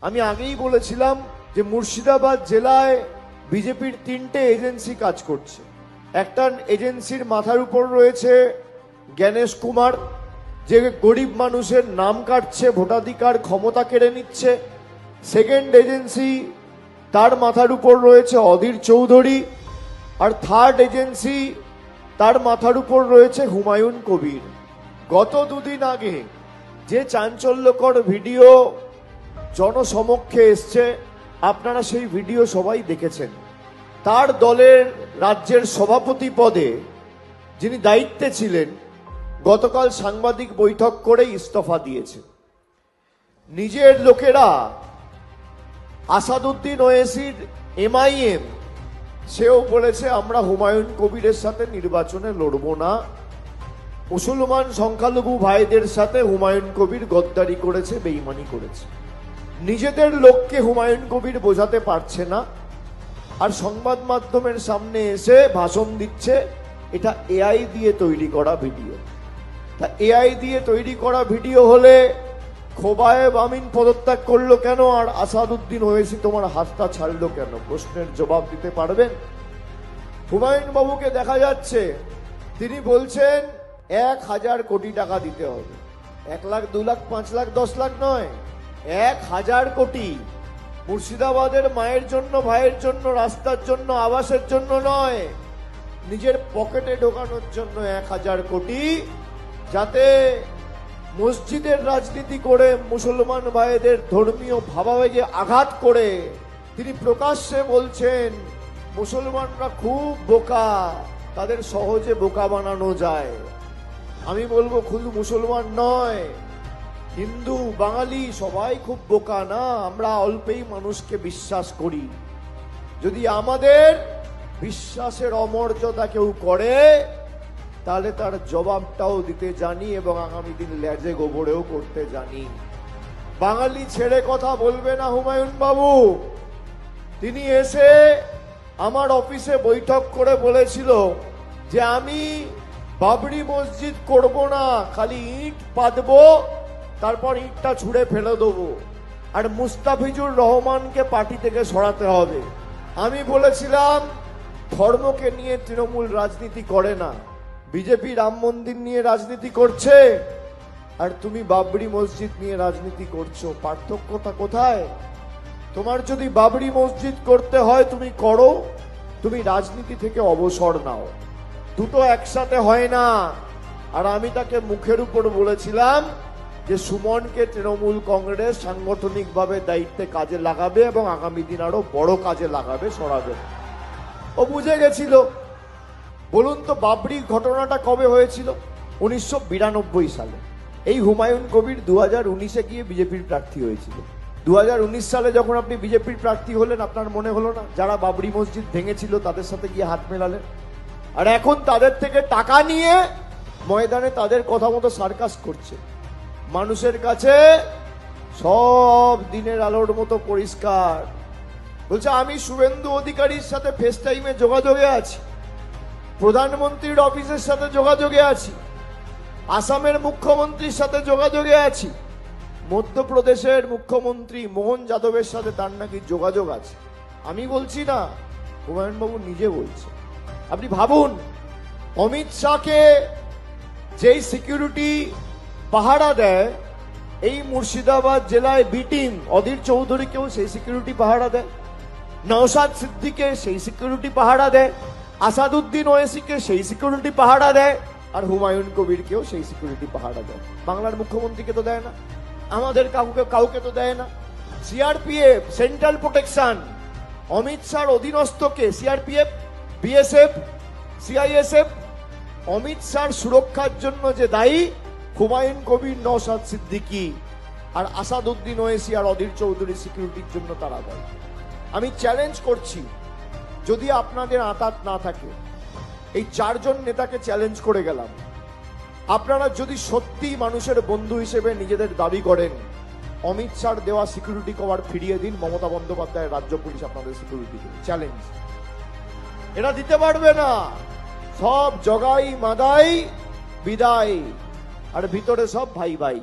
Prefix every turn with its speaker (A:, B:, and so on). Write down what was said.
A: আমি আগেই বলেছিলাম যে মুর্শিদাবাদ জেলায় বিজেপির 3টে এজেন্সি কাজ করছে। একটা এজেন্সির মাথার উপর রয়েছে জ্ঞানেশ কুমার, যে গরিব মানুষের নাম কাটছে, ভোটাধিকার ক্ষমতা কেড়ে নিচ্ছে। সেকেন্ড এজেন্সি, তার মাথার উপর রয়েছে অধীর চৌধুরী। আর থার্ড এজেন্সি, তার মাথার উপর রয়েছে হুমায়ুন কবির। গত দুদিন আগে যে চাঞ্চল্যকর ভিডিও জনসমক্ষে এসছে, আপনারা সেই ভিডিও সবাই দেখেছেন। তার দলের রাজ্যের সভাপতি পদে যিনি দায়িত্বে ছিলেন, গতকাল সাংবাদিক বৈঠক করে ইস্তফা দিয়েছে। নিজের লোকেরা আসাদুদ্দিন ওয়েসির MIM, সেও বলেছে আমরা হুমায়ুন কবিরের সাথে নির্বাচনে লড়ব না। মুসলমান সংখ্যালঘু ভাইদের সাথে হুমায়ুন কবির গদ্দারি করেছে, বেঈমানি করেছে। নিজেদের লোককে হুমায়ুন কবির বোঝাতে পারছে না, আর সংবাদ মাধ্যমের সামনে এসে ভাষণ দিচ্ছে এটা AI দিয়ে তৈরি করা ভিডিও। তা AI দিয়ে তৈরি করা ভিডিও হলে খোবায়েব আমিন পদত্যাগ করলো কেন, আর আসাদুদ্দিন ওয়েসি তোমার হাতটা ছাড়লো কেন? প্রশ্নের জবাব দিতে পারবেন? হুমায়ুন বাবুকে দেখা যাচ্ছে তিনি বলছেন 1000 কোটি টাকা দিতে হবে। 1 লাখ, 2 লাখ, 5 লাখ, 10 লাখ নয়, 1000 কোটি। মুর্শিদাবাদের মায়ের জন্য, ভাইয়ের জন্য, রাস্তার জন্য, আবাসের জন্য নয়, নিজের পকেটে ঢোকানোর জন্য 1000 কোটি, যাতে মসজিদের রাজনীতি করে মুসলমান ভাইদের ধর্মীয় ভাবাবেগে আঘাত করে তিনি প্রকাশ্যে বলছেন মুসলমানরা খুব বোকা, তাদের সহজে বোকা বানানো যায়। আমি বলবো শুধু মুসলমান নয়, হিন্দু, বাঙালি সবাই খুব বোকা না, আমরা অল্পেই মানুষকে বিশ্বাস করি। যদি আমাদের বিশ্বাসের অমর্যাদা কেউ করে তাহলে তার জবাবটাও দিতে জানি এবং আগামী দিন লেজে গোবরেও করতে জানি। বাঙালি ছেড়ে কথা বলবে না হুমায়ুন বাবু। তিনি এসে আমার অফিসে বৈঠক করে বলেছিল যে আমি বাবরি মসজিদ করব না, খালি ইট পাতবো, তারপর ইটটা ছুঁড়ে ফেলে দেবো, আর মুস্তাফিজুর রহমানকে পার্টি থেকে সরাতে হবে। আমি বলেছিলাম ধর্মকে নিয়ে তৃণমূল রাজনীতি করে না, বিজেপি রাম মন্দির নিয়ে রাজনীতি করছে, আর তুমি বাবরি মসজিদ নিয়ে রাজনীতি করছো। পার্থক্যটা কোথায়? তোমার যদি বাবরি মসজিদ করতে হয় তুমি করো, তুমি রাজনীতি থেকে অবসর নাও, দুটো একসাথে হয় না। আর আমি তাকে মুখের উপর বলেছিলাম যে সুমনকে তৃণমূল কংগ্রেস সাংগঠনিকভাবে দায়িত্বে কাজে লাগাবে এবং আগামী দিন আরো বড় কাজে লাগাবে, সরাবে। ও বুঝে গেছিল। বলুন তো বাবরি ঘটনাটা কবে হয়েছিল? 1992 সালে। এই হুমায়ুন কবির 2019-এ গিয়ে বিজেপির প্রার্থী হয়েছিল। 2019 সালে যখন আপনি বিজেপির প্রার্থী হলেন, আপনার মনে হলো না যারা বাবরি মসজিদ ভেঙেছিল তাদের সাথে গিয়ে হাত মেলালেন? আর এখন তাদের থেকে টাকা নিয়ে ময়দানে তাদের কথা মতো সার্কাস করছে। মানুষের কাছে সব দিনের আলোর মতো পরিষ্কার। বলছে আমি শুভেন্দু অধিকারীর সাথে ফেস টাইমে যোগাযোগে আছি, প্রধানমন্ত্রীর অফিসের সাথে যোগাযোগে আছি, আসামের মুখ্যমন্ত্রীর সাথে যোগাযোগে আছি, মধ্যপ্রদেশের মুখ্যমন্ত্রী মোহন যাদবের সাথে তার নাকি যোগাযোগ আছে। আমি বলছি না, হুমায়ুন বাবু নিজে বলছে। আপনি ভাবুন, অমিত শাহকে যেই সিকিউরিটি পাহারা দেয় এই মুর্শিদাবাদ জেলায় বি টিম, অধীর চৌধুরীকেও সেই সিকিউরিটি পাহারা দেয়, নওশাদ সিদ্দিকে সেই সিকিউরিটি পাহারা দেয়, আসাদুদ্দিন ওয়েসিকে সেই সিকিউরিটি পাহারা দেয়, আর হুমায়ুন কবিরকেও সেই সিকিউরিটি পাহারা দেয়। বাংলার মুখ্যমন্ত্রীকে তো দেয় না, আমাদের কাউকে তো দেয় না। সিআরপিএফ, সেন্ট্রাল প্রোটেকশন, অমিত শাহর অধীনস্থকে সিআরপিএফ, বিএসএফ, সিআইএসএফ, অমিত শাহর সুরক্ষার জন্য যে দায়ী হুমায়ুন কবির, নওশাদ সিদ্দিকী, আর আসাদুদ্দিন ওয়েসি আর অধীর চৌধুরী সিকিউরিটির জন্য তারা দেয়। আমি চ্যালেঞ্জ করছি, যদি আপনাদের আঁতাত না থাকে, এই 4 জন নেতাকে চ্যালেঞ্জ করে গেলাম, আপনারা যদি সত্যি মানুষের বন্ধু হিসেবে নিজেদের দাবি করেন, অমিত শাহর দেওয়া সিকিউরিটি কভার ফিরিয়ে দিন, মমতা বন্দ্যোপাধ্যায়ের রাজ্য পুলিশ আপনাদের সিকিউরিটি দিন। চ্যালেঞ্জ। এরা দিতে পারবে না, সব জগাই মাদাই বিদায়, আর ভিতরে সব ভাই ভাই।